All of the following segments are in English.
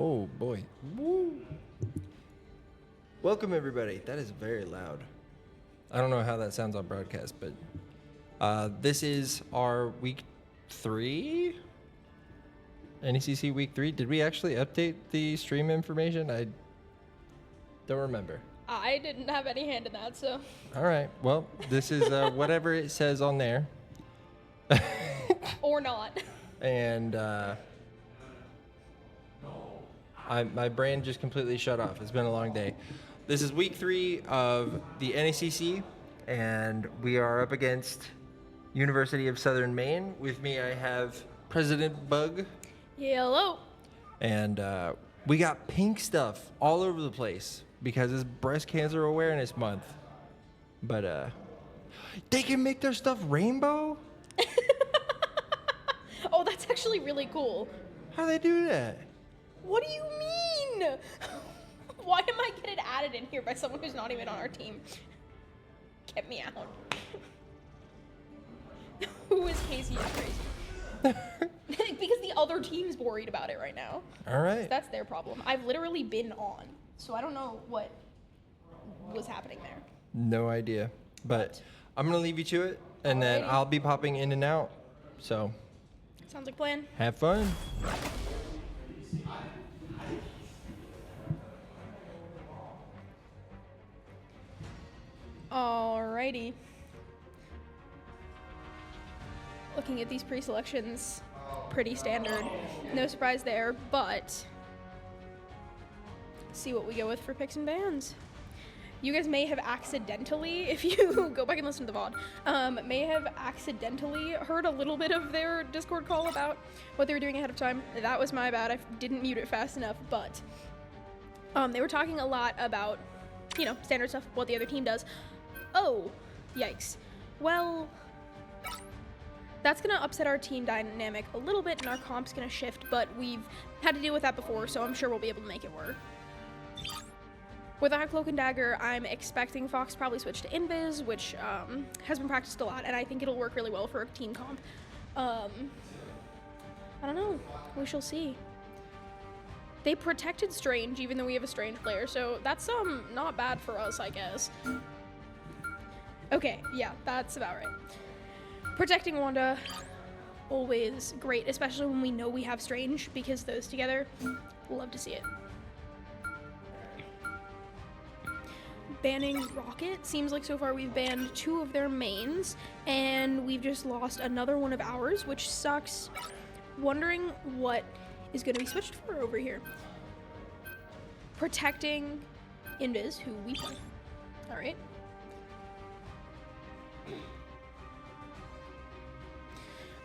Oh boy. Woo. Welcome everybody. That is very loud. I don't know how that sounds on broadcast, but this is our week 3? NECC week 3. Did we actually update the stream information? I don't remember. I didn't have any hand in that, so. All right. Well, this is whatever it says on there. Or not. And my brain just completely shut off. It's been a long day. This is week 3 of the NECC, and we are up against University of Southern Maine. With me, I have President Bug. Hello. And we got pink stuff all over the place because it's Breast Cancer Awareness Month. But they can make their stuff rainbow? Oh, that's actually really cool. How do they do that? What do you mean? Why am I getting added in here by someone who's not even on our team? Get me out. Who is Casey and Crazy? Because the other team's worried about it right now. All right. So that's their problem. I've literally been on, so I don't know what was happening there. No idea. But I'm going to leave you to it, and then I'll be popping in and out. So Sounds like a plan. have fun. Alrighty. Looking at these pre-selections, pretty standard. No surprise there, but see what we go with for picks and bans. You guys may have accidentally, if you go back and listen to the VOD, may have accidentally heard a little bit of their Discord call about what they were doing ahead of time. That was my bad. I didn't mute it fast enough, but they were talking a lot about, you know, standard stuff, what the other team does. Oh, yikes. Well, that's going to upset our team dynamic a little bit, and our comp's going to shift, but we've had to deal with that before, so I'm sure we'll be able to make it work. With our Cloak and Dagger, I'm expecting Fox probably switch to Invis, which has been practiced a lot, and I think it'll work really well for a team comp. I don't know. We shall see. They protected Strange, even though we have a Strange player, so that's not bad for us, I guess. Okay, yeah, that's about right. Protecting Wanda, always great, especially when we know we have Strange, because those together, love to see it. Banning Rocket, seems like so far we've banned 2 of their mains, and we've just lost another one of ours, which sucks. Wondering what is going to be switched for over here. Protecting Invis, who we play. Alright.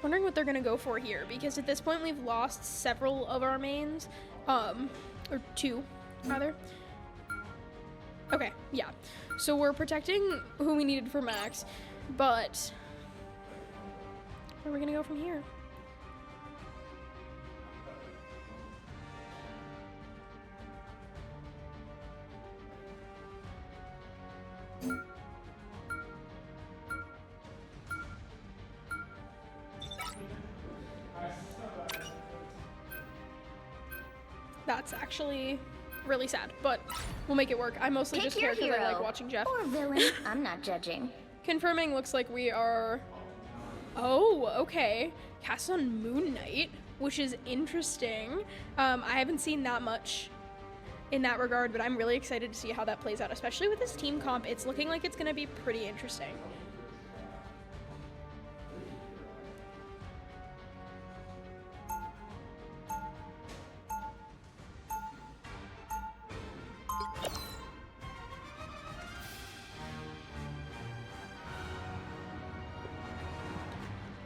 Wondering what they're going to go for here, because at this point we've lost several of our mains, or 2, rather. Okay, yeah. So we're protecting who we needed for Max, but where are we going to go from here? That's actually really sad, but we'll make it work. I mostly just care because I like watching Jeff. Or villain, I'm not judging. Confirming, looks like we are... Oh, okay. Cast on Moon Knight, which is interesting. I haven't seen that much in that regard, but I'm really excited to see how that plays out, especially with this team comp. It's looking like it's going to be pretty interesting.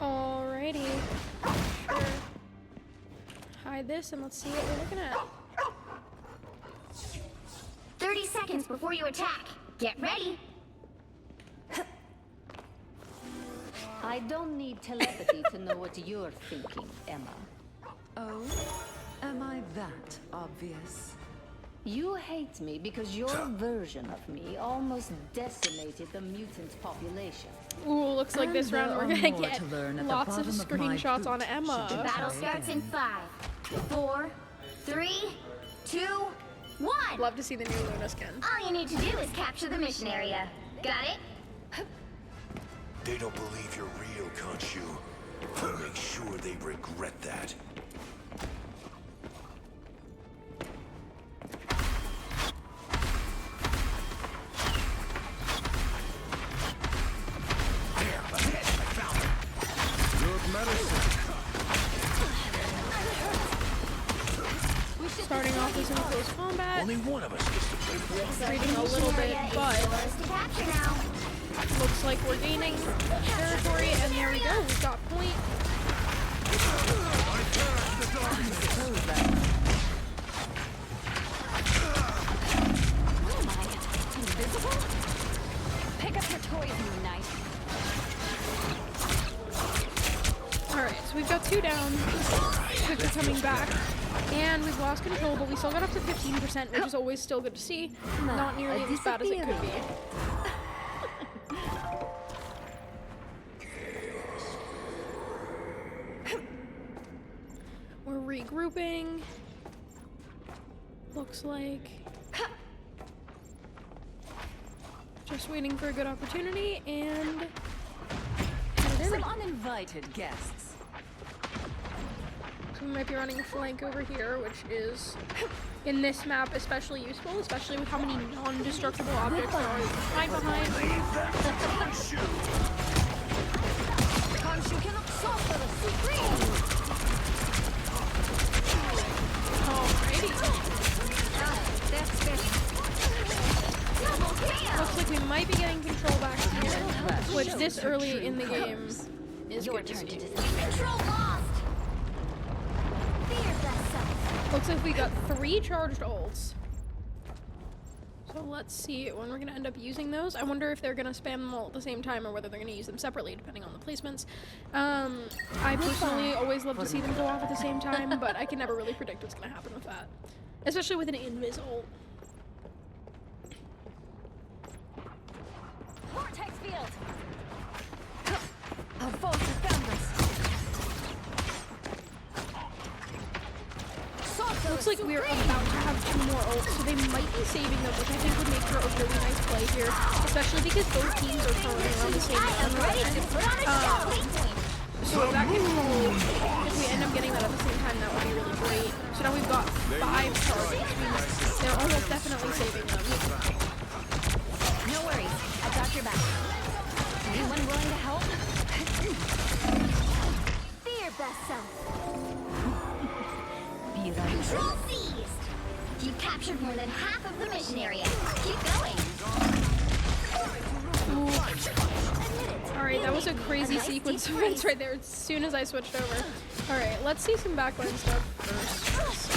Alrighty. Sure. Hide this and let's see what we're looking at. 30 seconds before you attack. Get ready. I don't need telepathy to know what you're thinking, Emma. Oh? Am I that obvious? You hate me because your version of me almost decimated the mutant population. Ooh, looks like this And round there we're are gonna more get to learn at the lots of bottom of my screenshots boot, on should Emma. you Battle starts in 5, 4, 3, 2, 1. Love to see the new Luna skin. All you need to do is capture the mission area. Got it? They don't believe you're real, SHU. I'll make sure they regret that. There, ahead, I found them. Good medicine. Starting off with some close combat. Only one of us gets to play one. Retreating a little bit, but Yours to capture now. looks like we're gaining territory, and there we go. We've got point. Invisible? Pick up your toys, Moon Knight. Alright, so we've got 2 down. Quickly coming back. And we've lost control, but we still got up to 15%, which is always still good to see. Not nearly as bad as it could be. We're regrouping. Looks like. Just waiting for a good opportunity and headed in. Some uninvited guests. So we might be running a flank over here, which is in this map especially useful, especially with how many non-destructible objects there are to hide behind. SHU cannot suffer the supreme. Alrighty. That's better. Looks like we might be getting control back here, which this early in the game is Your good to turn to see. decide. Control lost. Fear best self. Looks like we got 3 charged ults. So let's see when we're gonna end up using those. I wonder if they're gonna spam them all at the same time or whether they're gonna use them separately depending on the placements. I personally always love to see them go off at the same time, but I can never really predict what's gonna happen with that. Especially with an invis ult. Vortex field. Our foes have found us. Looks like we're about to have 2 more ults, so they might be saving them, which I think would make for a really nice play here, especially because both teams are throwing around the same I'm ready to put on a show. so if that can hold, if we end up getting that at the same time, that would be really great. So now we've got 5 targets, which means they're almost definitely saving them. No worries, I got your back. Anyone willing to help? Fear best self. Be right. Control seized. You captured more than half of the mission area. Keep going. Alright, that was a crazy sequence of events right there as soon as I switched over. Alright, let's see some backline stuff first.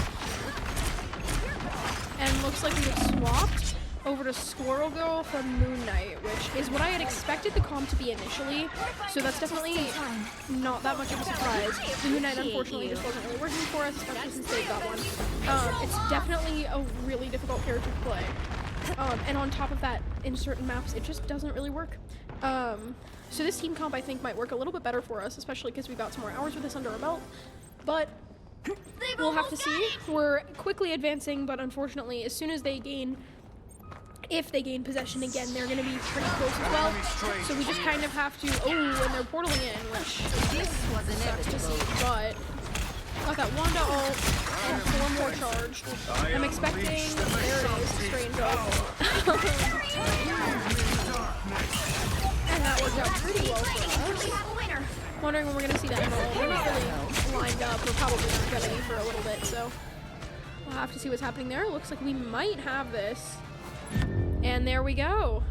And looks like we have swapped over to Squirrel Girl from Moon Knight, which is what I had expected the comp to be initially, so that's definitely not that much of a surprise. The Moon Knight unfortunately just wasn't really working for us, especially since they got one. It's definitely a really difficult character to play. And on top of that, in certain maps, it just doesn't really work. So this team comp I think might work a little bit better for us, especially because we've got some more hours with this under our belt, but we'll have to see. We're quickly advancing, but unfortunately, as soon as they gain if they gain possession again, they're going to be pretty close as well. So we just kind of have to, and they're portaling in, which sucks to see, but got that Wanda ult and 4 more charged. I'm expecting, there it is, strange ult. And that worked out pretty well for us. Wondering when we're going to see that ult. We're not really lined up, we're probably not going to be for a little bit, so we'll have to see what's happening there. Looks like we might have this. And there we go.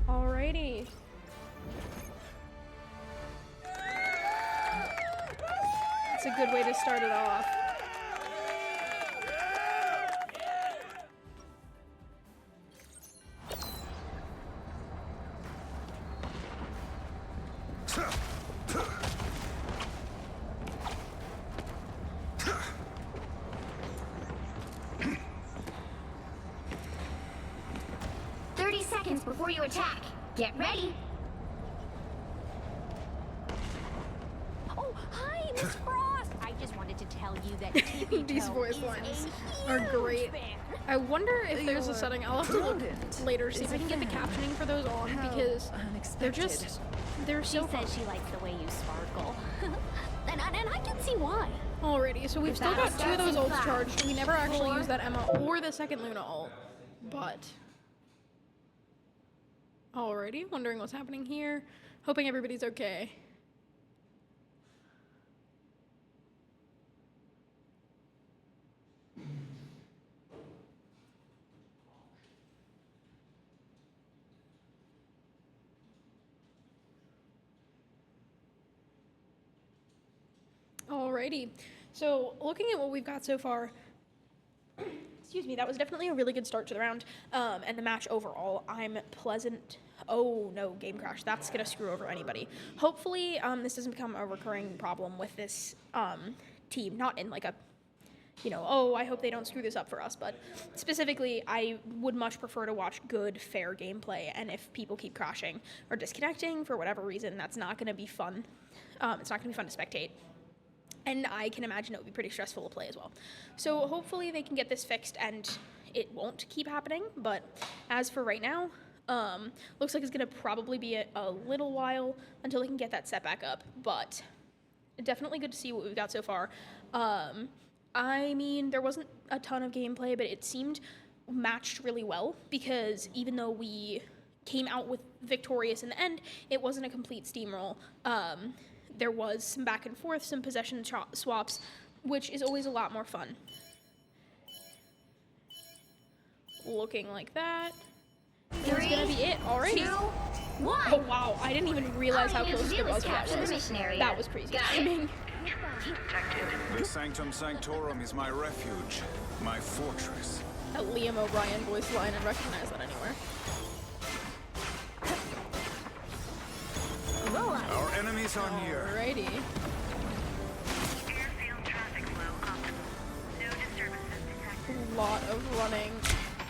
Alrighty. That's a good way to start it off. Before you attack, get ready. Oh, hi, Miss Frost. I just just wanted to tell you that Tippy These Toe voice is lines a are huge great. fan. I wonder if there's a You're setting. I'll have to look prudent. later, see if I can get the Is a fan. captioning for those on, How because they're unexpected. they're She so fun. says she likes the way you sparkle. and I can see why. Alrighty, so we've still got battle 2 of those starts in ults 5, charged. We never actually 4. used that Emma or the second Luna ult, but... Alrighty, wondering what's happening here. Hoping everybody's okay. Alrighty, so looking at what we've got so far, excuse me, that was definitely a really good start to the round, and the match overall. I'm pleasant. Oh no, game crash. That's gonna screw over anybody. Hopefully, this doesn't become a recurring problem with this team. Not in like a, you know, oh, I hope they don't screw this up for us. But specifically, I would much prefer to watch good, fair gameplay. And if people keep crashing or disconnecting for whatever reason, that's not gonna be fun. It's not gonna be fun to spectate. And I can imagine it would be pretty stressful to play as well. So hopefully they can get this fixed and it won't keep happening. But as for right now, looks like it's gonna probably be a little while until they can get that set back up. But definitely good to see what we've got so far. I mean, there wasn't a ton of gameplay, but it seemed matched really well because even though we came out with victorious in the end, it wasn't a complete steamroll. There was some back and forth, some possession swaps, which is always a lot more fun. Looking like that. That's gonna be it. Alrighty. 2, 1. Oh wow, I didn't even realize All how you close need to it do was. is capture the mission area. That was crazy. Got it. timing. The Sanctum Sanctorum is my refuge, my fortress. That Liam O'Brien voice line, and recognize that anywhere. Roll up. Our enemies are near. Alrighty. Airfield traffic flow optimal. No disturbances detected. A lot of running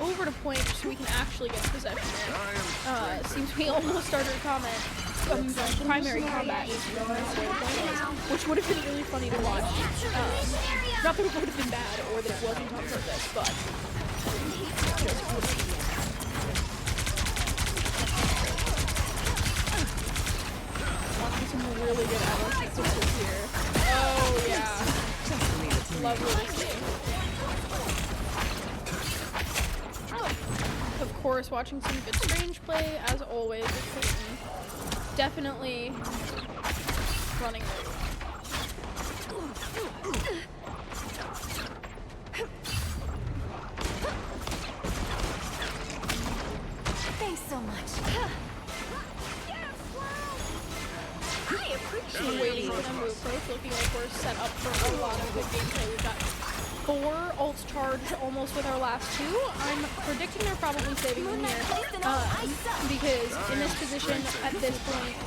over to point so we can actually get possession in. Seems we almost started combat. Primary combat is which would have been really funny to watch. Not that it would have been bad or that it wasn't on purpose, but watching some really good ammo sequences here. Oh yeah, lovely to see. Of course, watching some good strange play as always with Peyton. Definitely running it. Thanks so much. I appreciate Waiting for them to approach, looking like we're set up for a lot of good gameplay. We've got 4 ults charged almost with our last 2. I'm predicting they're probably saving them here because in this position at this point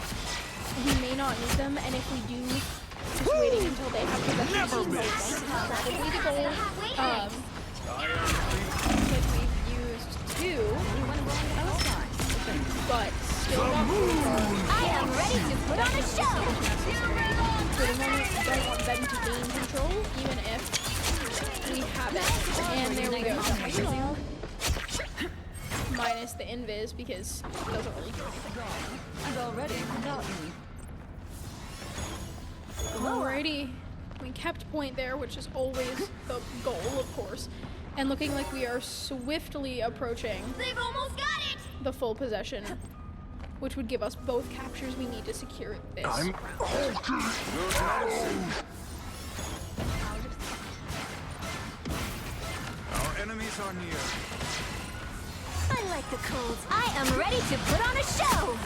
we may not need them, and if we do, just waiting until they have possession is probably the goal. Because we've used 2, but still not really far. I am ready to put on a show. For the moment, we don't want them to gain control, even if we have it. And there we go. Minus the invis because it doesn't really do anything. And already forgotten. Alrighty. We kept point there, which is always the goal, of course. And looking like we are swiftly approaching They've almost got it. the full possession, which would give us both captures we need to secure this. Our enemies are near. Unlike the colds, I am ready to put on a show.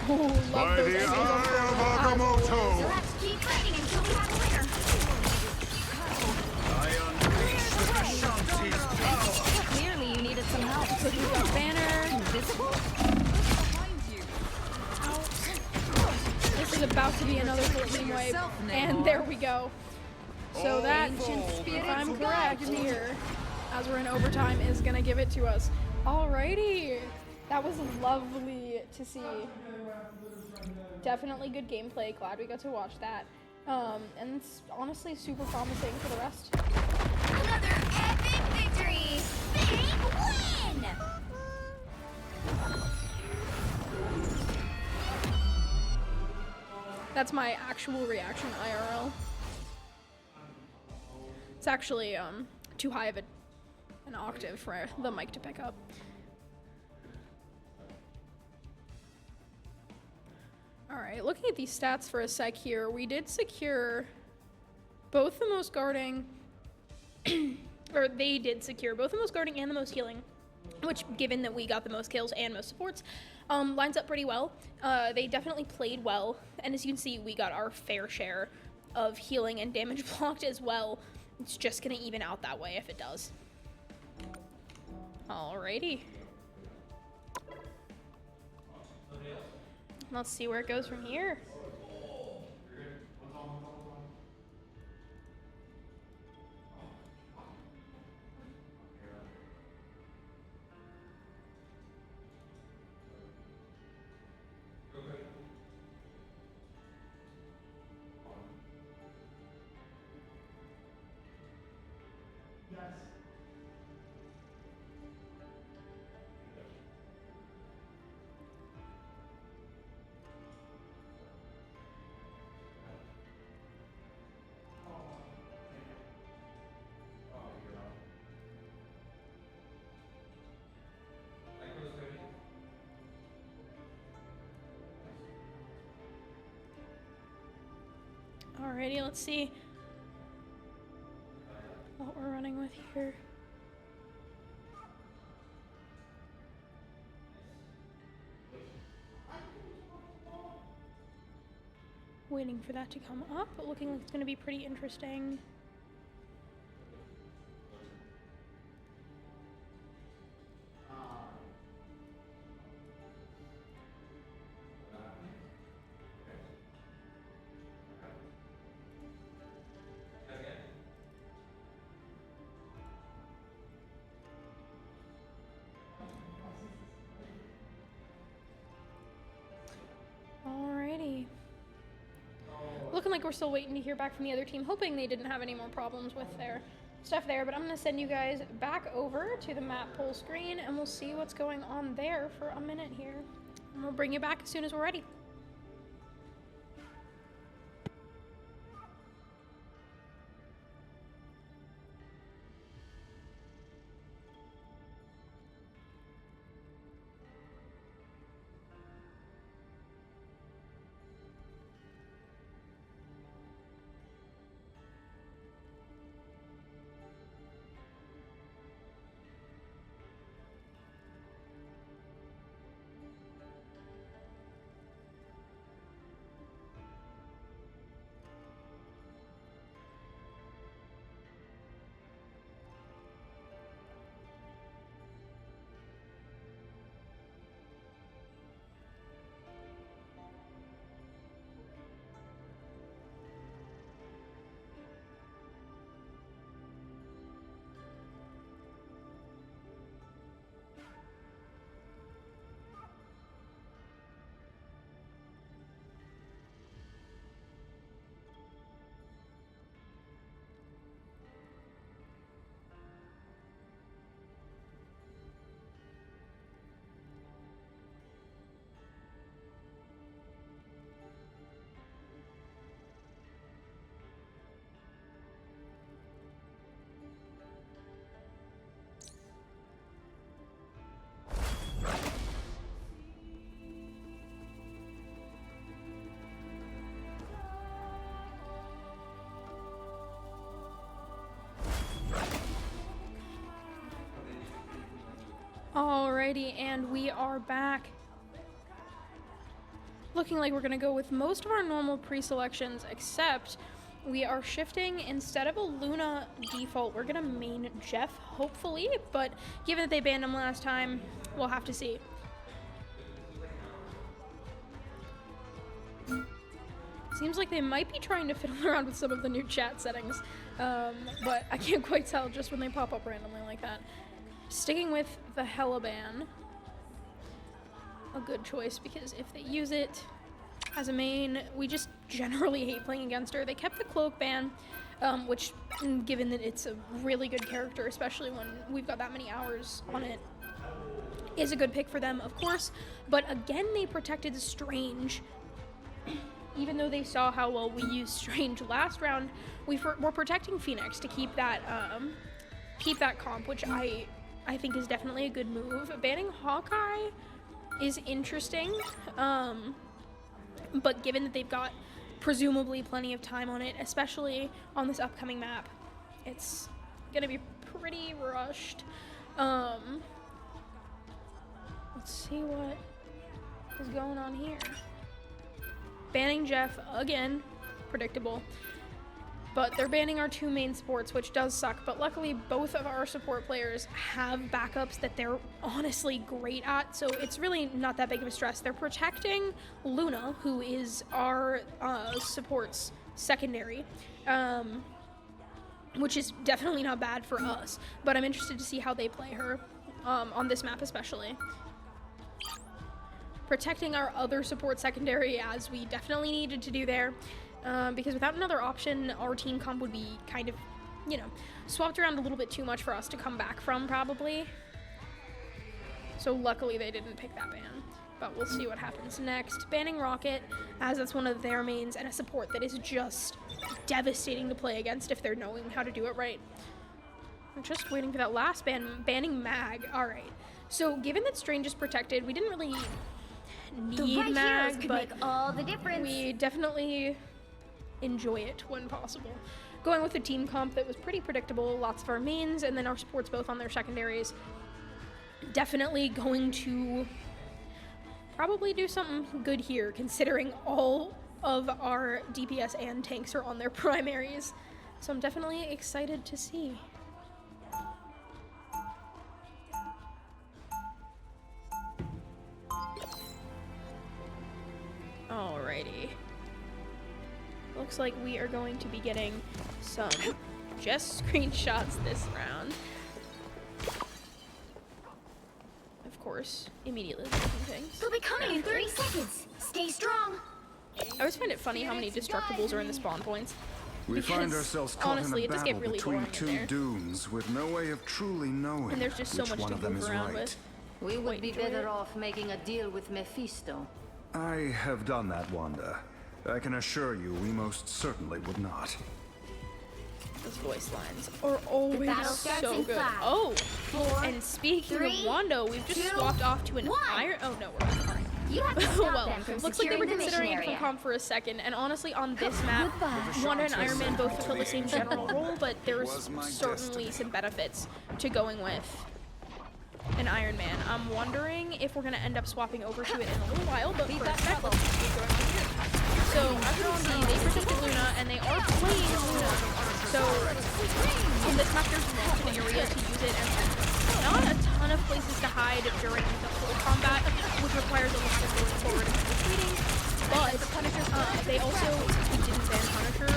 Oh, love those enemies on fire. You'll have to keep fighting until we have a winner. I unleash the Vishanti's power. Clearly, you needed some help. So we've got Banner. Invisible? This is about to be another full team wipe. And there we go. So that, if I'm correct here, as we're in overtime, is going to give it to us. Alrighty. That was lovely to see. definitely good gameplay. Glad we got to watch that. And it's honestly super promising for the rest. Another epic victory! Big win! That's my actual reaction IRL. It's actually too high of an octave for the mic to pick up. Alright, looking at these stats for a sec here, we did secure both the most guarding, or they did secure both the most guarding and the most healing, which, given that we got the most kills and most supports, lines up pretty well. They definitely played well, and as you can see, we got our fair share of healing and damage blocked as well. It's just gonna even out that way if it does. Alrighty. Let's see where it goes from here. Alrighty, let's see what we're running with here. Waiting for that to come up, but looking like it's going to be pretty interesting. Alrighty. Looking like we're still waiting to hear back from the other team, hoping they didn't have any more problems with their stuff there, but I'm going to send you guys back over to the map poll screen, and we'll see what's going on there for a minute here. And we'll bring you back as soon as we're ready. Alrighty, and we are back. Looking like we're gonna go with most of our normal pre-selections, except we are shifting, instead of a Luna default, we're gonna main Jeff, hopefully, but given that they banned him last time, we'll have to see. Seems like they might be trying to fiddle around with some of the new chat settings, but I can't quite tell just when they pop up randomly like that. Sticking with the Hella ban, a good choice, because if they use it, As a main, we just generally hate playing against her. They kept the cloak ban, which, given that it's a really good character, especially when we've got that many hours on it, is a good pick for them, of course. But again, they protected Strange. Even though they saw how well we used Strange last round, we're protecting Phoenix to keep that comp, which I think is definitely a good move. Banning Hawkeye is interesting, but given that they've got presumably plenty of time on it, especially on this upcoming map, it's gonna be pretty rushed. Let's see what is going on here. Banning Jeff again, predictable. But they're banning our two main supports, which does suck. But luckily, both of our support players have backups that they're honestly great at, so it's really not that big of a stress. They're protecting Luna, who is our support's secondary, which is definitely not bad for us. But I'm interested to see how they play her on this map especially. Protecting our other support secondary, as we definitely needed to do there. Because without another option, our team comp would be kind of, you know, swapped around a little bit too much for us to come back from, probably. So luckily they didn't pick that ban. But we'll see what happens next. Banning Rocket, as that's one of their mains, and a support that is just devastating to play against if they're knowing how to do it right. I'm just waiting for that last ban. Banning Mag. Alright. So given that Strange is protected, we didn't really need Mag, but all the difference. we definitely enjoy it when possible. Going with a team comp that was pretty predictable, lots of our mains, and then our supports both on their secondaries. Definitely going to probably do something good here, considering all of our DPS and tanks are on their primaries. So I'm definitely excited to see. Alrighty. Looks like we are going to be getting some just screenshots this round. Of course, immediately looking things. They'll be coming in 30 seconds. Stay strong. I always find it funny how many destructibles are in the spawn points. We find Because, ourselves caught honestly, in it a does get battle really between boring in two there. dunes with no way of truly knowing And there's just so which much one to of them move is around right. with. We would Wait, be do we- better off making a deal with Mephisto. I have done that, Wanda. I can assure you we most certainly would not. Those voice lines are always battle starts so in good. 5, Oh, 4, and speaking 3, of Wando, we've just 2, swapped off to an 1. iron. Oh no, we're not. You have to Oh stop well, them from looks like they were securing the mission considering a area. different comp for a second, and honestly, on this map, Wanda and Iron Man both fulfill the same general role, but there's Was my certainly some benefits to going with an Iron Man. I'm wondering if we're gonna end up swapping over to it in a little while, but for that, let's see what's going on here. So, as you can see, they protected Luna, and they are playing Luna. So, in this map, there's an area to use it, and not a ton of places to hide during the full combat, which requires a lot of going forward and retreating. But they also, since we didn't ban Punisher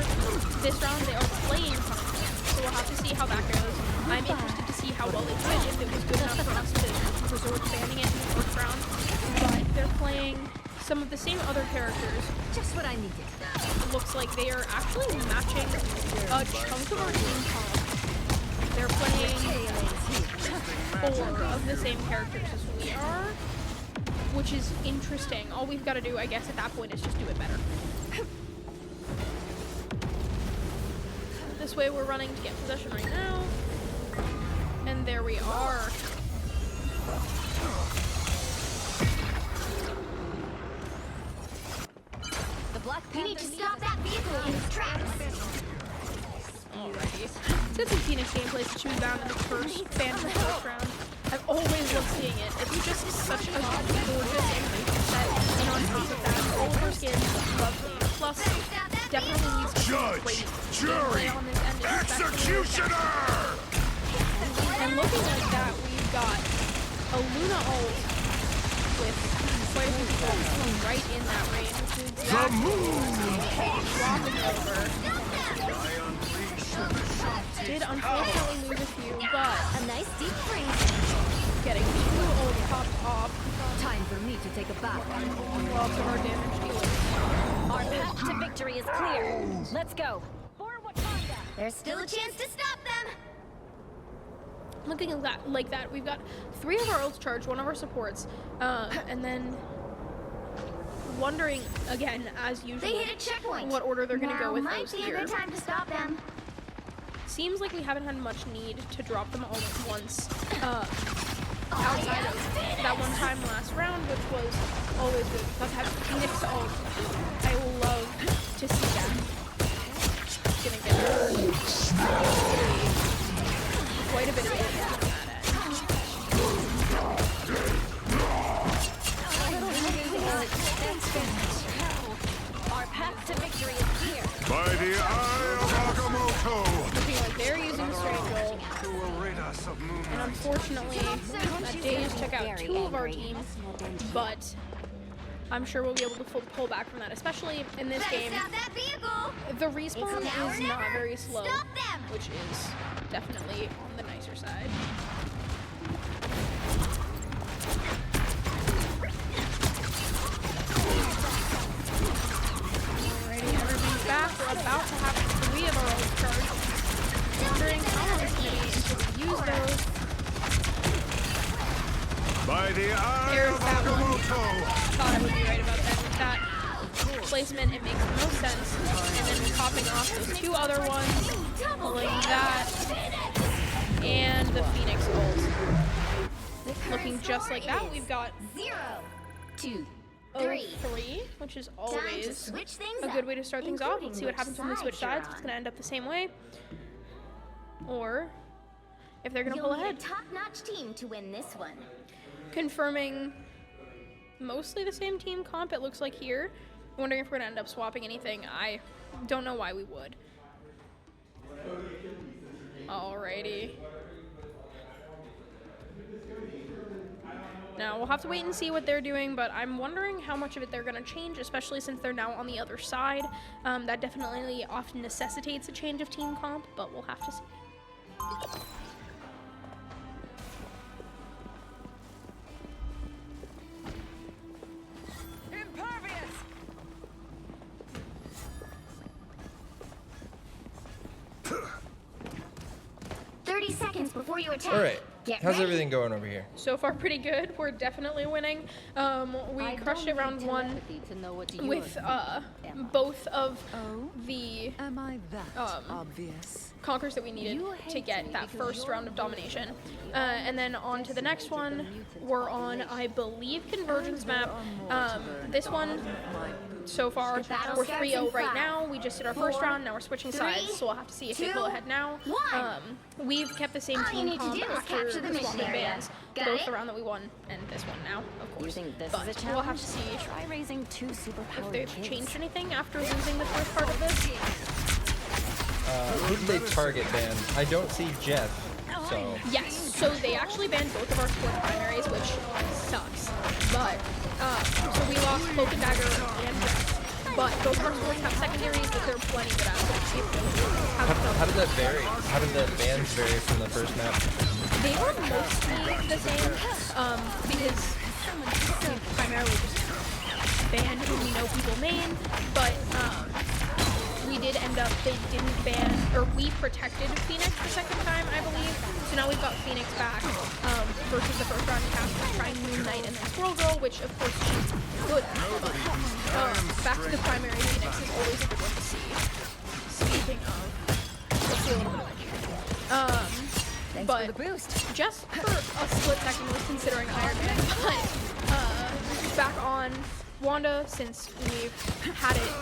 this round, they are playing Punisher. So we'll have to see how that goes. I'm interested to see how well they do it, if it was good enough for us to resort to banning it in the first round. But they're playing some of the same other characters. Just what I needed. It looks like they are actually matching a chunk of our team comp. They're playing 4 of the same characters as we are, which is interesting. All we've got to do, I guess, at that point is just do it better. This way we're running to get possession right now. And there we are. The Black You need to stop that vehicle in its tracks. Alrighty. Since it's Phoenix gameplay, since she was bound in the first round, I've always loved seeing it. It's just such a gorgeous animation set, and on top of that, all of her skins lovely. Plus, definitely needs to Judge, jury, on this end, executioner! and looking like that, we've got a Luna ult with quite a few people right in that range, which is exactly swapping over. Did unfortunately lose a few, but A nice deep freeze. getting 2 ult popped off. Time for me to take a bath. Lots of our damage dealers. Our path to victory is clear. Let's go. There's still a chance to stop them. Looking at that, like that, we've got 3 of our ults charged, 1 of our supports, and then wondering again, as usual, They hit a checkpoint. what order they're gonna go with Might those be a here. good time to stop them. Seems like we haven't had much need to drop them all at once. Outside of that one time last round, which was always good. Let's have Phoenix ult. I love to see that. Gonna get quite a bit of damage on that Our path to victory is clear. By the eye of Agamotto! Looking like they're using Strange ult. Who will rid us of moon? And unfortunately, that Daze took out 2 of our team, but I'm sure we'll be able to pull back from that, especially in this game. Stop that vehicle. The respawn It's now or is not never. very slow, Stop them. which is definitely on the nicer side. Alrighty, everybody's back. We're about to have 3 of our ults charged. Wondering how long it's going to be until we use those. By the eye There's of that one. Agamotto! Thought I would be right about that. With that placement, it makes the most sense. And then popping off those 2 other ones, pulling that, and the Phoenix ult. Looking just like that, we've got 0, 2, 3, 3. which is Time to always switch things a up, good way to start things off. Let's see what including happens when we which switch side sides. If it's you're going to end up the same way, or if they're going to You'll pull need ahead. a top-notch team to win this one. Confirming mostly the same team comp, it looks like here. Wondering if we're going to end up swapping anything. I don't know why we would. Alrighty. Now, we'll have to wait and see what they're doing, but I'm wondering how much of it they're going to change, especially since they're now on the other side. That definitely often necessitates a change of team comp, but we'll have to see. Impervious! 30 seconds before you attack. All right. Get How's ready. everything going over here? So far, pretty good. We're definitely winning. We crushed it round 1 with both of the Am I that obvious? conquers that we needed to get that first round of domination. And then on to the next one. We're on, I believe, Convergence map. This one, so far, we're 3-0 right now. We just did our first round. Now we're switching sides, so we'll have to see if they pull ahead now. We've kept the same All you team need to comp do is after capture the the swap mission of area. bands. Got Both it? the round that we won and this one now, of You course. think this But is a we'll have challenge? to see Try raising 2 if superpowered they've kids. changed anything after losing the first part of this. Who did they target ban? I don't see Jeff, so Yes, so they actually banned both of our sports primaries, which sucks. But, so we lost Cloak and Dagger and Jeff. But both of our sports have secondaries, but they're plenty good assets. how did that vary? How did the bans vary from the first map? They were mostly the same, because we primarily just banned who we know people main, but we did end up, they didn't ban, or we protected Phoenix the second time, I believe. So now we've got Phoenix back, versus the first round cast was trying Moon Knight and then Squirrel Girl, which of course she's good at, but back to the primary Phoenix is always a good one to see. Speaking of, let's see a little bit of it. But just for a split second was considering Iron Man, but back on Wanda, since we've had it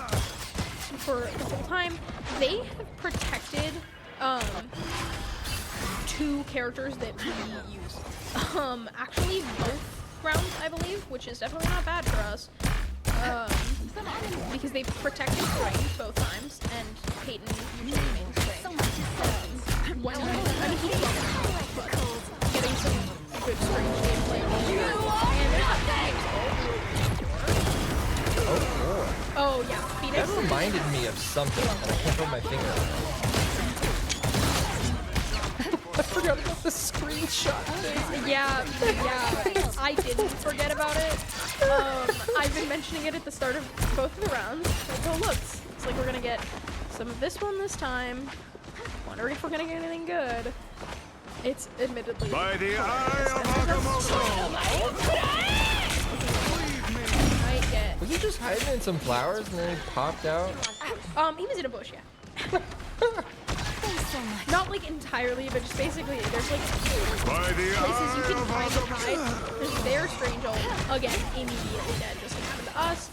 for the whole time, they have protected 2 characters that we use. Actually both rounds, I believe, which is definitely not bad for us. Because they've protected Strange both times, and Peyton usually mains Strange. When, I mean, he's lovely, but getting some good Strange gameplay. And there's that Phoenix. Oh yeah, Phoenix. That reminded me of something, and I can't put my finger on it. I forgot about the screenshot thing. Yeah, I didn't forget about it. I I've been mentioning it at the start of both of the rounds. Like, oh look, it's like we're gonna get some of this one this time. Wondering if we're gonna get anything good. It's admittedly By the eye of Agamotto! Might get. Was he just hiding in some flowers and then he popped out? He was in a bush, yeah. Not like entirely, but just basically there's like By the places you eye can of kind of hide. Agamotto! There's their strange ult. Again, immediately dead. Just like happened to us.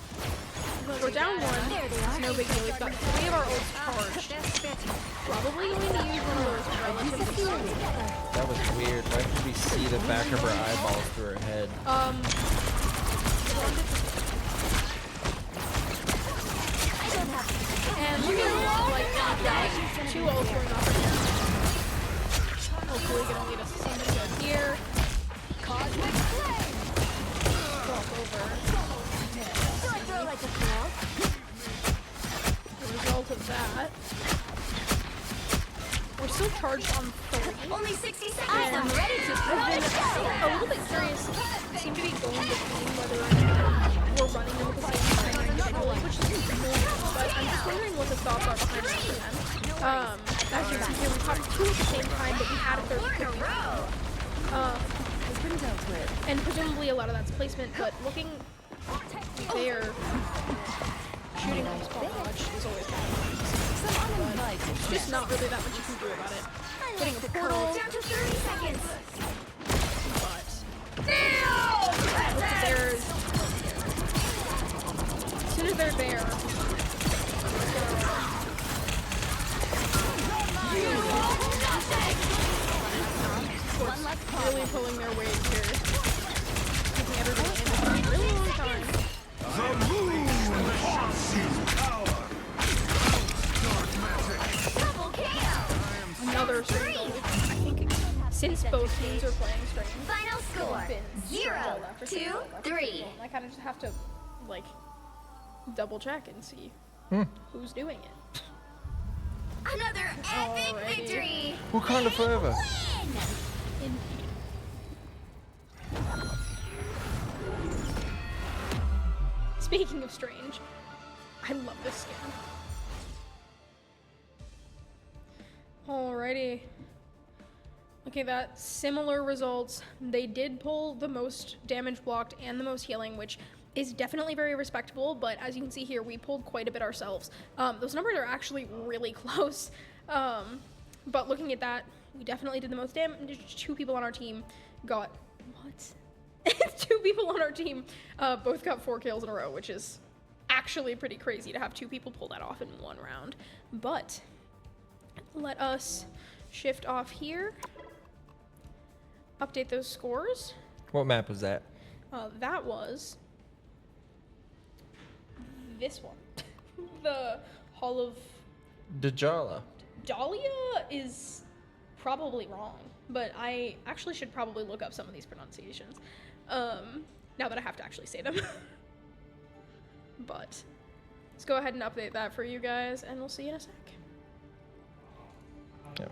We're down one. It's no big deal. We've got 3 of our ults charged. Probably going to use one of those relatively soon. That was weird. Why did we see the back of her eyeballs through her head? And look at it, like, yeah, 2 ults going off right now. Hopefully gonna lead us to something good here. Cosmic flame. Drop over. Do I throw like a fool? The result of that. We're still charged on 3. Only 60 seconds. I'm ready to I've throw been it. a little bit curious. Seem to be going between whether or not we're running them at the same time individually, which is annoying. But I'm just wondering what the thoughts are behind that for them. As you can see here, we popped 2 at the same time, but we had a third pick. And presumably a lot of that's placement, but looking there, shooting from spawn much is always bad. But just not really that much you can do about it. Putting a portal, Down to 30 seconds. but there's as soon as they're there, really pulling their weight here, keeping everybody in for a really long time. The moon has its power. Double kill. Another strange ult. I think since both teams are playing strange, Final score. been strange 0, ult after strange 2, ult after 3. strange ult. I kind of just have to like double check and see who's doing it. Another epic Alrighty. victory. Wakanda forever. Indeed. Speaking of strange, I love this skin. Alrighty. Okay, that similar results. They did pull the most damage blocked and the most healing, which is definitely very respectable, but as you can see here, we pulled quite a bit ourselves. Those numbers are actually really close. But looking at that, we definitely did the most damage. 2 people on our team got... What? 2 people on our team both got 4 kills in a row, which is actually pretty crazy to have 2 people pull that off in 1 round. But let us shift off here. Update those scores. What map was that? That was this one. The Hall of Dajala. Dahlia is probably wrong, but I actually should probably look up some of these pronunciations now that I have to actually say them. But let's go ahead and update that for you guys, and we'll see you in a sec. Yeah.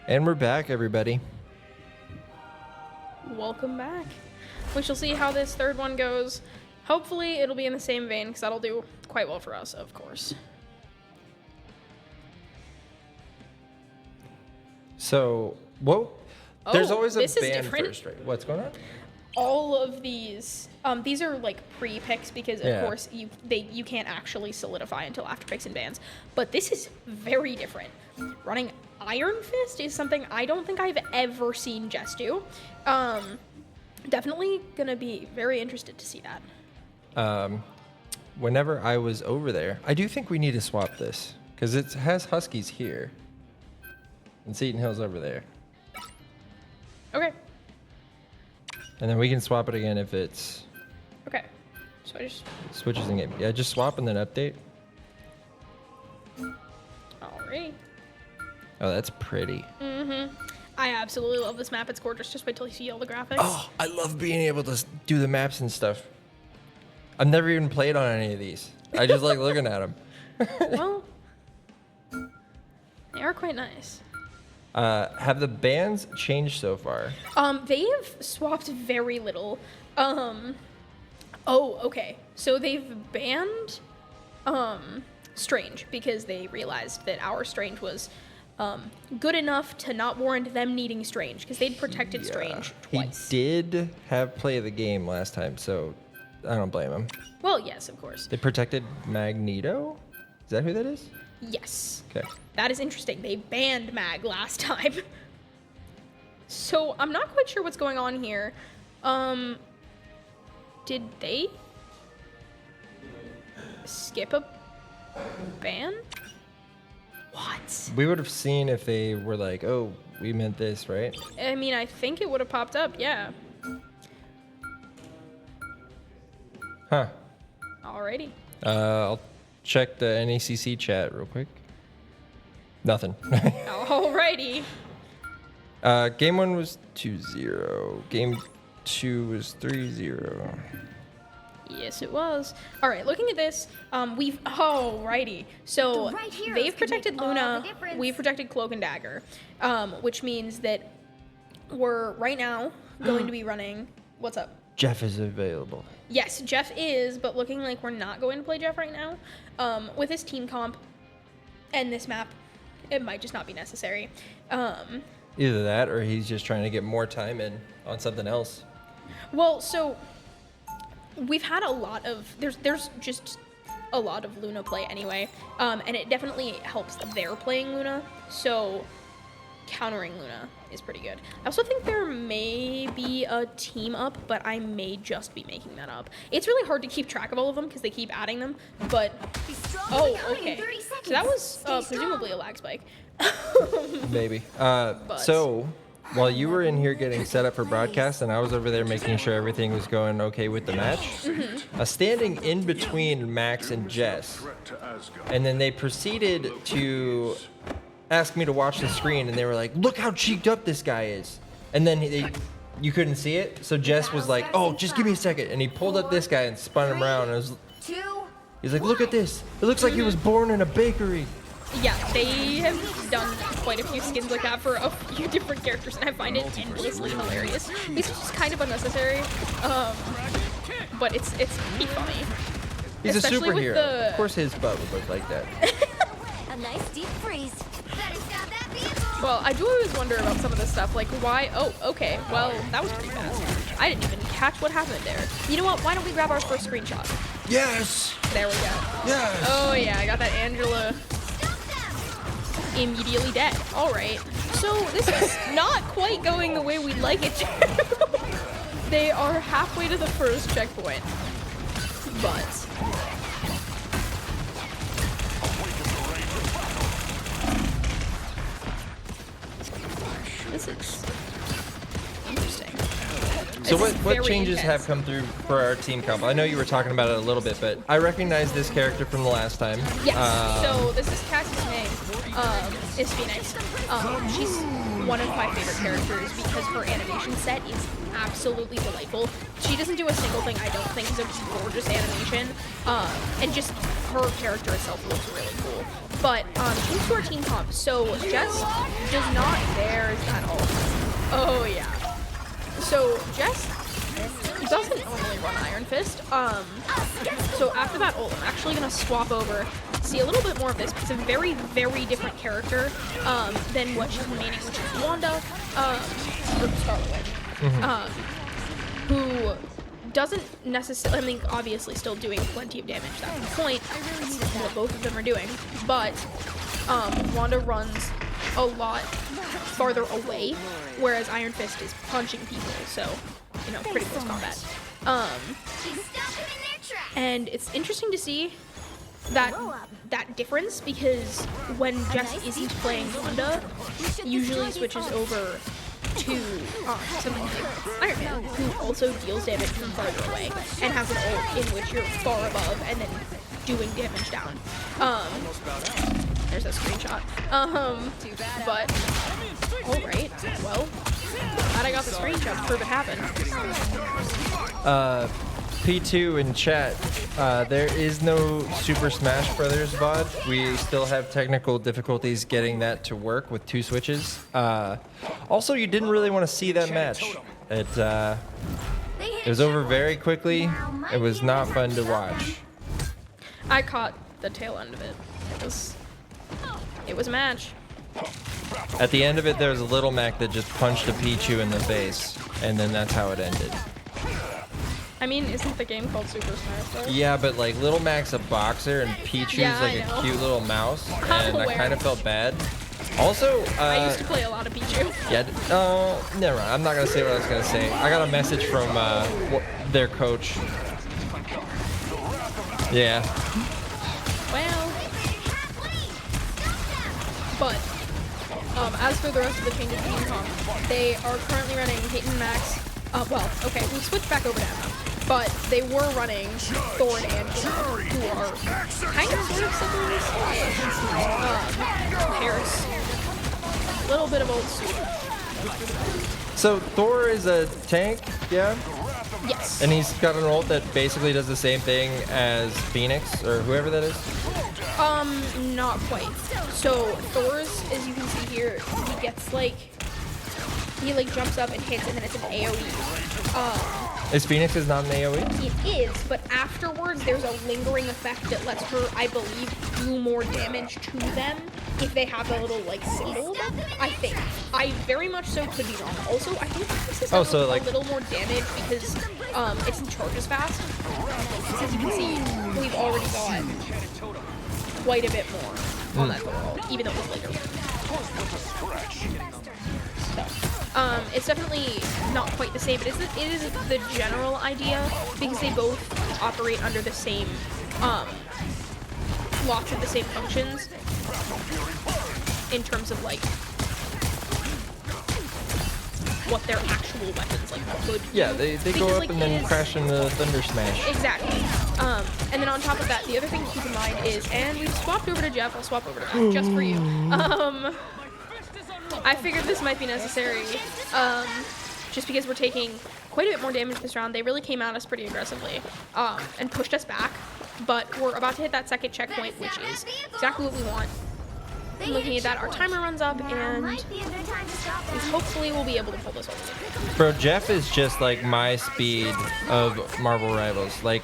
And we're back, everybody. Welcome back. We shall see how this third one goes. Hopefully it'll be in the same vein, because that'll do quite well for us, of course. So, whoa. There's Oh, always a this is band different. first, right? What's going on? All of these are like pre-picks because of Yeah. course you can't actually solidify until after picks and bans. But this is very different. Running Iron Fist is something I don't think I've ever seen Jess do. Definitely gonna be very interested to see that. Whenever I was over there, I do think we need to swap this because it has Huskies here and Seton Hill's over there. Okay. And then we can swap it again if it's Okay. So I just switches in game. Yeah, just swap and then update. alright. Oh, that's pretty. I absolutely love this map. It's gorgeous. Just wait till you see all the graphics. Oh, I love being able to do the maps and stuff. I've never even played on any of these. I just like looking at them. Well, they are quite nice. Have the bands changed so far? They have swapped very little. Oh, okay. So they've banned, Strange because they realized that our Strange was, good enough to not warrant them needing Strange because they'd protected Strange twice. He did have play of the game last time, so I don't blame him. Well, yes, of course. They protected Magneto? Is that who that is? Yes. Okay. That is interesting. They banned Mag last time. So I'm not quite sure what's going on here. Did they skip a ban? What? We would have seen if they were like, oh, we meant this, right? I mean, I think it would have popped up, yeah. Huh. Alrighty. I'll check the NECC chat real quick. Nothing. Alrighty. Game 1 was 2-0. Game 2 was 3-0. Yes, it was. All right, looking at this, alrighty. So The right heroes they've can protected make all Luna. the difference. We've protected Cloak and Dagger, which means that we're right now going to be running. What's up? Jeff is available. Yes, Jeff is, but looking like we're not going to play Jeff right now. With this team comp and this map, it might just not be necessary. Either that or he's just trying to get more time in on something else. Well, so we've had a lot of there's just a lot of Luna play anyway, and it definitely helps their playing Luna. So countering Luna is pretty good. I also think there may be a team up, but I may just be making that up. It's really hard to keep track of all of them because they keep adding them. But Be strong oh, and kind in okay. 30 So that was seconds. Stay presumably a strong. lag spike. Maybe. So while you were in here getting set up for broadcast and I was over there making sure everything was going okay with the match, standing in between Max and Jess, and then they proceeded to ask me to watch the screen, and they were like, look how cheeked up this guy is. And then you couldn't see it, so Jess was like, oh, just give me a second. And he pulled up this guy and spun him around, and he's like, look at this. It looks like he was born in a bakery. Yeah, they have done quite a few skins like that for a few different characters, and I find it endlessly hilarious. It's just kind of unnecessary, but it's pretty funny. He's Especially a with superhero. the- Of course his butt would look like that. A nice deep freeze. Better stop that vehicle. Well, I do always wonder about some of this stuff, like why, oh, okay, well, that was pretty fast. I didn't even catch what happened there. You know what, why don't we grab our first screenshot? Yes! There we go. Yes! Oh yeah, I got that Angela immediately dead. All right. So this is not quite going the way we'd like it to. They are halfway to the first checkpoint. But this is interesting. So This is what very changes intense. have come through for our team comp? I know you were talking about it a little bit, but I recognize this character from the last time. Yes. So this is Cassie's name. Is Phoenix. She's one of my favorite characters because her animation set is absolutely delightful. She doesn't do a single thing I don't think is a gorgeous animation. And just her character itself looks really cool. But into our team comp, so Jess does not. There's that ult. Oh yeah. So Jess doesn't normally run Iron Fist. So after that ult, I'm actually gonna swap over, see a little bit more of this. It's a very, very different character than what she's maining, which is Wanda, or Scarlet Witch, who doesn't necessarily, I mean, obviously still doing plenty of damage. That's the point. That's what both of them are doing. But Wanda runs a lot farther away, whereas Iron Fist is punching people. So, you know, pretty close combat. And it's interesting to see that difference, because when Jess isn't playing Wanda, usually switches over to something like Iron Man, who also deals damage from farther away and has an ult in which you're far above and then doing damage down. There's that screenshot. But alright, well, glad I got the screenshot to prove it happened. P2 in chat, there is no Super Smash Brothers VOD. We still have technical difficulties getting that to work with 2 switches. Also, you didn't really want to see that match. It was over very quickly. It was not fun to watch. I caught the tail end of it. It was a match. At the end of it, there was a Little Mac that just punched a Pichu in the face, and then that's how it ended. I mean, isn't the game called Super Smash Bros? Yeah, but like Little Mac's a boxer and Pichu's like a cute little mouse, and I kind of felt bad. Also, I used to play a lot of Pichu. Yeah, never mind. I'm not gonna say what I was gonna say. I got a message from their coach. Yeah. Well, but as for the rest of the changes in Team Comp, they are currently running Peyton Max. Well, okay, we switched back over to Emma, but they were running Thorn and Juno, who are kind of sort of similar. Harris, a little bit of old suit. So Thor is a tank, yeah? Yes. And he's got an ult that basically does the same thing as Phoenix or whoever that is? Not quite. So Thor's, as you can see here, he gets like, he like jumps up and hits, and then it's an AoE. Is Phoenix's not an AoE? It is, but afterwards there's a lingering effect that lets her, I believe, do more damage to them if they have a little like symbol. I think. I very much so could be wrong. Also, I think this is a little more damage because it charges fast. As you can see, we've already got quite a bit more on that world, even though it's later. So, it's definitely not quite the same, but it is the general idea, because they both operate under the same, lots of the same functions in terms of like what their actual weapons like could do. Yeah, they go up and then crash into Thunder Smash. Exactly. And then on top of that, the other thing to keep in mind is, and we've swapped over to Jeff. I'll swap over to Jeff just for you. I figured this might be necessary, just because we're taking quite a bit more damage this round. They really came at us pretty aggressively, and pushed us back. But we're about to hit that second checkpoint, which is exactly what we want. Looking at that, our timer runs up, and hopefully we'll be able to pull this off. Bro, Jeff is just like my speed of Marvel Rivals. Like,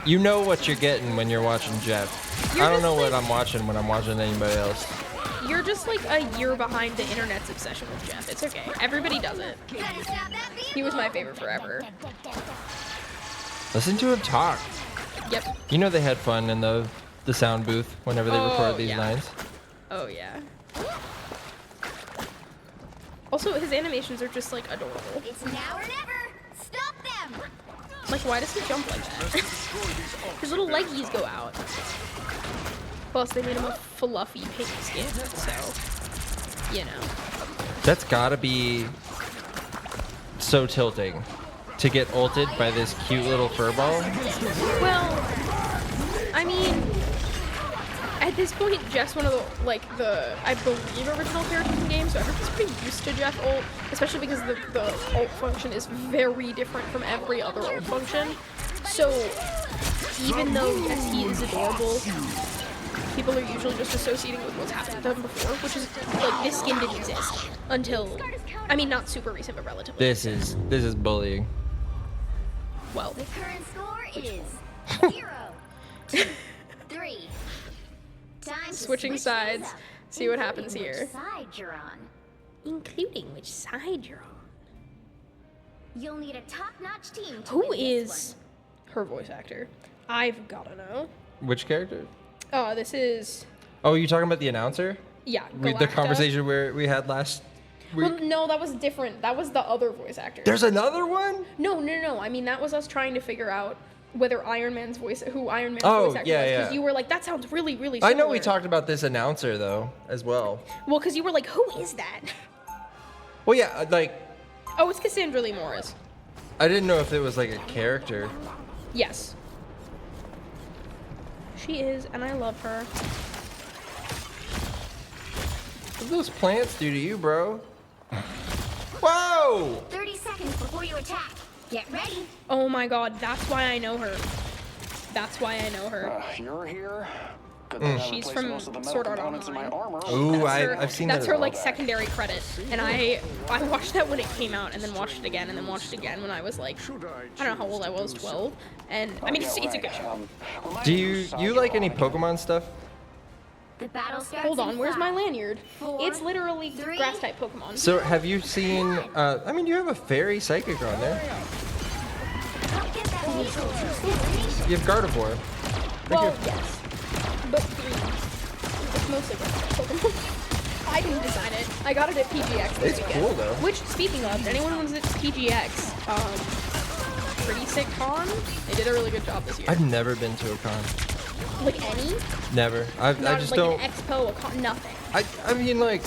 you know what you're getting when you're watching Jeff. I don't know what I'm watching when I'm watching anybody else. You're just like a year behind the internet's obsession with Jeff. It's okay. Everybody does it. He was my favorite forever. Listen to him talk. Yep. You know they had fun in the sound booth whenever they recorded these lines. Oh yeah. Also, his animations are just like adorable. It's now or never. Stop them. Like, why does he jump like that? His little leggies go out. Plus, they made him a fluffy pink skin, so you know. That's gotta be so tilting to get ulted by this cute little furball. Well, I mean, at this point, Jeff's one of the, I believe, original characters in the game, so everyone's pretty used to Jeff ult, especially because the ult function is very different from every other ult function. So even though, yes, he is adorable, people are usually just associating with what's happened to them before, which is, like, this skin didn't exist until, I mean, not super recent, but relatively. This is bullying. Well, The current score is 0, 2, 3. Time to Switching switch sides, things up, see what including happens here. Which side you're on. including which side you're on. You'll need a top-notch team to Who win this is her voice actor? I've gotta know. Which character? This is, Oh, you talking about the announcer? yeah, The Galacta. conversation where we had last week. Well, no, that was different. That was the other voice actor. There's another one? No. I mean, that was us trying to figure out who Iron Man's voice actor Oh, was. yeah, yeah. Because you were like, that sounds really, really I similar. know we talked about this announcer though as well. Well, because you were like, who is that? Well, yeah, like Oh, it's Cassandra Lee Morris. I didn't know if it was like a character. Yes. She is, and I love her. What do those plants do to you, bro? Whoa! 30 seconds before you attack. Get ready. Oh my god, that's why I know her. That's why I know her. You're here. She's from Sword Art Online. Ooh, Her- I've seen that's that. her like secondary credit, and I watched that when it came out, and then watched it again, and then watched it again when I was like, I don't know how old I was, 12, and I mean it's a good show. Do you like any Pokemon stuff? The battle starts Hold in on, where's my 5, lanyard? 4, It's literally 3. grass type Pokemon. So have you seen? I mean, you have a fairy psychic on there. Don't get that neutral. You have Gardevoir. Well, yes, but green. It's mostly grass type Pokemon. I didn't design it. I got it at PGX this It's weekend. cool, though. Which, speaking of, anyone who was at PGX, pretty sick con. They did a really good job this year. I've never been to a con. Like any? Never. I Not just like don't. an expo, a con, nothing. I mean, like,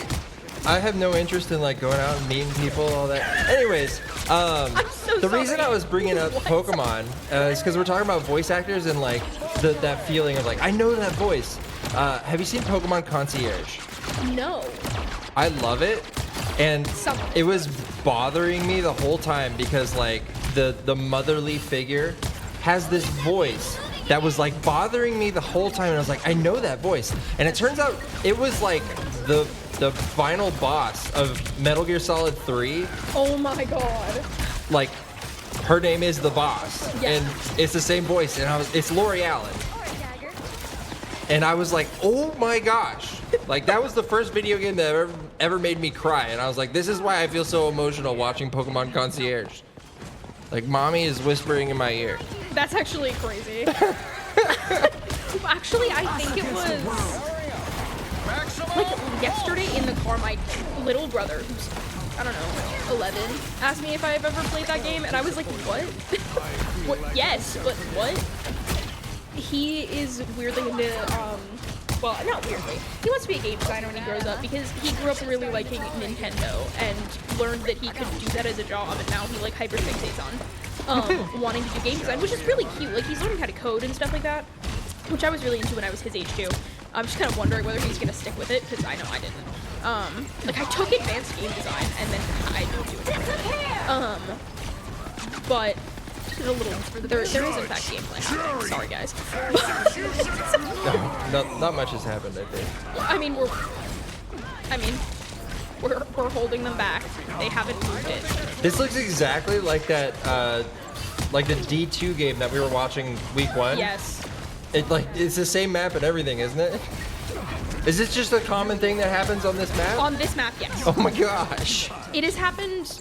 I have no interest in like going out and meeting people, all that. Anyways, I'm so the reason sorry. I was bringing up What? Pokemon is because we're talking about voice actors and like that feeling of like I know that voice. Have you seen Pokemon Concierge? No. I love it, and Something. it was bothering me the whole time because like the motherly figure has this voice that was like bothering me the whole time, and I was like, I know that voice, and it turns out it was like the final boss of Metal Gear Solid 3. Oh my god. Like, her name is the boss, Yeah. and it's the same voice, and it's Lori Allen. And I was like, oh my gosh. Like, that was the first video game that ever made me cry. And I was like, this is why I feel so emotional watching Pokemon Concierge. Like, mommy is whispering in my ear. That's actually crazy. Actually, I think it was like yesterday in the car, my little brother, who's, I don't know, 11, asked me if I've ever played that game, and I was like, what? What? Yes, but what? He is weirdly into, well, not weirdly. He wants to be a game designer when he grows up because he grew up really liking Nintendo and learned that he could do that as a job, and now he like hyperfixates on wanting to do game design, which is really cute. Like, he's learning how to code and stuff like that, which I was really into when I was his age too. I'm just kind of wondering whether he's gonna stick with it because I know I didn't. Like, I took advanced game design and then I didn't do it. But a little, there is in fact gameplay happening. Sorry guys. Not much has happened, I think. I mean, we're holding them back. They haven't moved it. This looks exactly like that, like the D2 game that we were watching week 1. Yes. It's the same map and everything, isn't it? Is this just a common thing that happens on this map? On this map, yes. Oh my gosh. It has happened.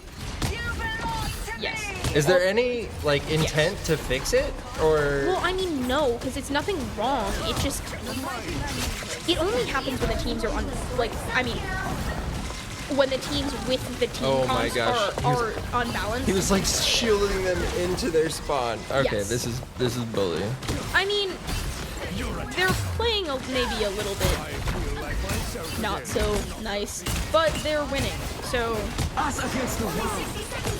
Yes. Is there any like intent to fix it, or? Well, I mean, no, because it's nothing wrong. It just, it only happens when the teams are on, like, I mean, when the teams with the team Oh my comps gosh. are unbalanced. He was like shielding them into their spawn. Okay, Yes. this is bullying. I mean, they're playing maybe a little bit not so nice, but they're winning. So, I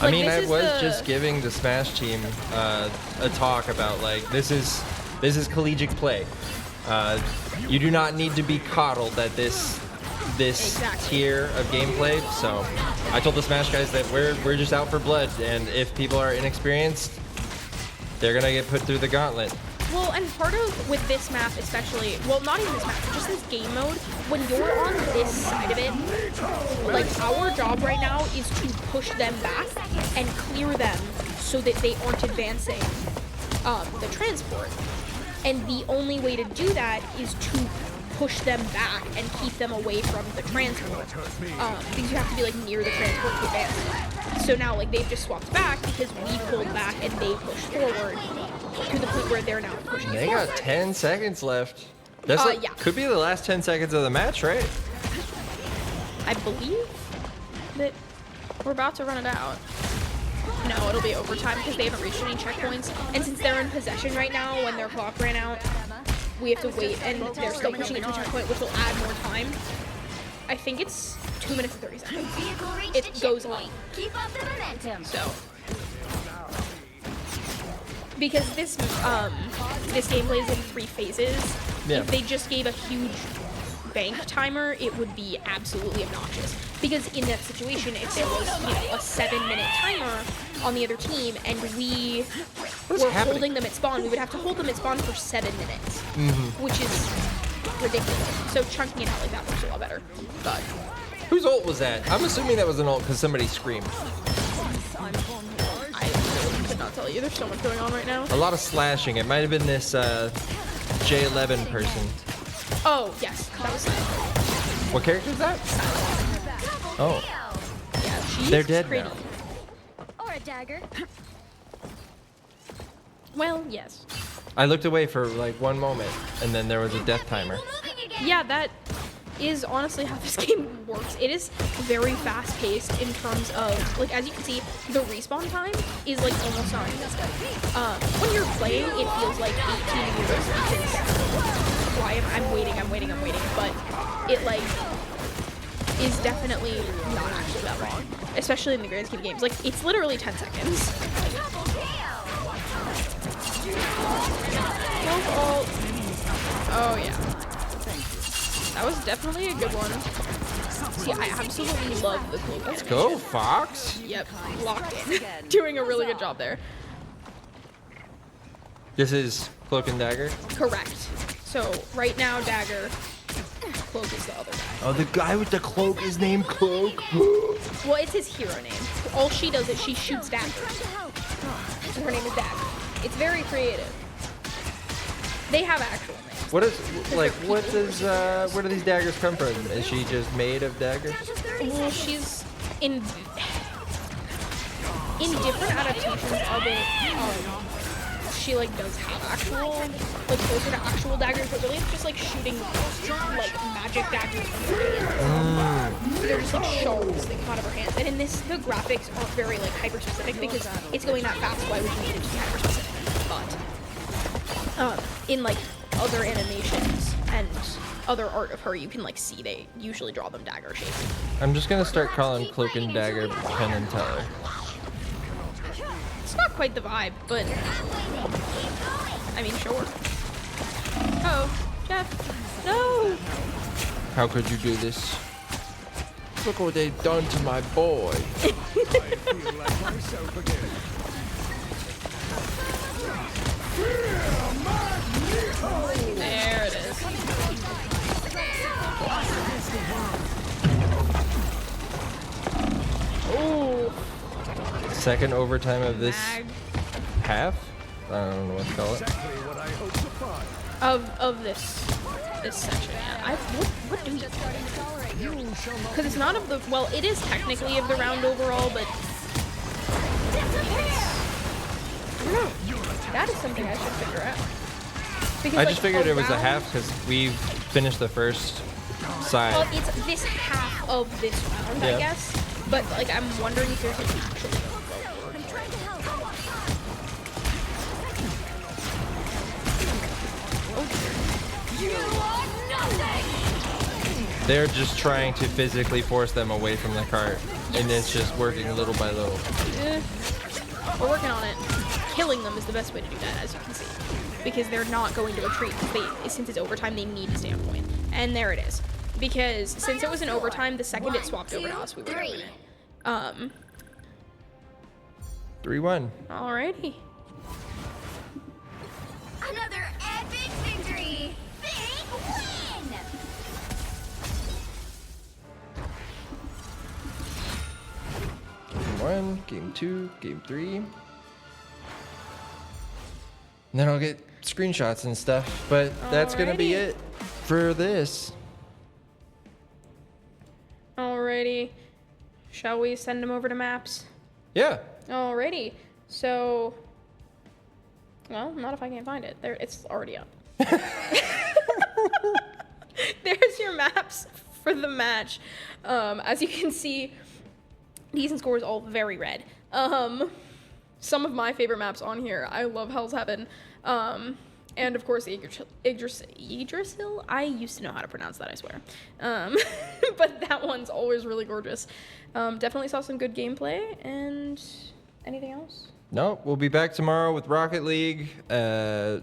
like, mean, this I is was the- just giving the Smash team a talk about like this is collegiate play. You do not need to be coddled at this Exactly. tier of gameplay. So I told the Smash guys that we're just out for blood, and if people are inexperienced, they're gonna get put through the gauntlet. Well, and part of with this map especially, well, not even this map, just this game mode, when you're on this side of it, like our job right now is to push them back and clear them so that they aren't advancing the transport. And the only way to do that is to push them back and keep them away from the transport. Because you have to be like near the transport to advance. So now like they've just swapped back because we pulled back and they pushed forward to the point where they're now pushing They forward. got 10 seconds left. That's like, yeah. could be the last 10 seconds of the match, right? I believe that we're about to run it out. No, it'll be overtime because they haven't reached any checkpoints. And since they're in possession right now, when their clock ran out, we have to wait, and they're still pushing it to a checkpoint, which will add more time. I think it's 2 minutes and 30 seconds. It goes on. Keep up the momentum. So, because this game plays in 3 phases, Yeah. if they just gave a huge bank timer, it would be absolutely obnoxious. Because in that situation, if there was, you know, a 7-minute timer on the other team and we were holding them at spawn, we would have to hold them at spawn for 7 minutes, which is ridiculous. So chunking it out like that works a lot better. But Whose ult was that? I'm assuming that was an ult because somebody screamed. I really could not tell you. There's so much going on right now. A lot of slashing. It might have been this J11 person. Oh, yes. That was Silent. What character is that? Oh, Yeah, she's they're dead pretty. now. Or a dagger. Well, yes. I looked away for like 1 moment, and then there was a death timer. Yeah, that is honestly how this game works. It is very fast-paced in terms of, like, as you can see, the respawn time is like almost non-existent. When you're playing, it feels like 18 years because I'm waiting, but it like is definitely not actually that long, especially in the grand scheme of games. Like, it's literally 10 seconds. Oh yeah. That was definitely a good one. See, I absolutely love the cloak. Let's Go, Fox. Yep, locked in. Doing a really good job there. This is Cloak and Dagger. Correct. So right now, Dagger, Cloak is the other guy. Oh, the guy with the cloak is named Cloak. Well, it's his hero name. All she does is she shoots daggers. So her name is Dagger. It's very creative. They have actual names. What is like? What does? Where do these daggers come from? Is she just made of daggers? Well, she's in different adaptations of it. She like does have actual, like closer to actual daggers, but really it's just like shooting like magic daggers from her hands. They're just like shards that come out of her hands. And in this, the graphics aren't very like hyper specific because it's going that fast. Why would you need it to be hyper specific? But in like other animations and other art of her, you can like see they usually draw them dagger shaped. I'm just gonna start calling Cloak and Dagger Penn and Teller. It's not quite the vibe, but I mean, sure. Oh, Jeff, no! How could you do this? Look what they've done to my boy. There it is. Ooh. Second overtime of this Mag. half? I don't know what to call it. Of this section, yeah. What do you? Because it's not of the, well, it is technically of the round overall, but I don't know. That is something I should figure out. Because, I like, just figured it was a round- half because we've finished the first side. Well, it's this half of this round, I Yeah. guess. But like, I'm wondering if there's an actual. They're just trying to physically force them away from the cart, and it's just working little by little. We're working on it. Killing them is the best way to do that, as you can see, because they're not going to retreat. Since it's overtime, they need to stay on point. And there it is. Because since it was an overtime, the second it swapped over to us, we were doing it. 3-1. Alrighty. Another game 2, game 3. And then I'll get screenshots and stuff. But that's going to be Alrighty. it for this. Alrighty. Shall we send them over to maps? Yeah. Alrighty. So, well, not if I can't find it. There, it's already up. There's your maps for the match. As you can see, decent scores, all very red. Some of my favorite maps on here. I love Hell's Heaven. And of course, Yggdrasil. I used to know how to pronounce that, I swear. But that one's always really gorgeous. Definitely saw some good gameplay. And anything else? No, we'll be back tomorrow with Rocket League. And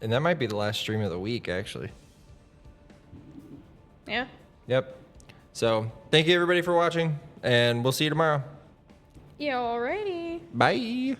that might be the last stream of the week, actually. Yeah. Yep. So, thank you everybody for watching, and we'll see you tomorrow. Yeah, alrighty. Bye.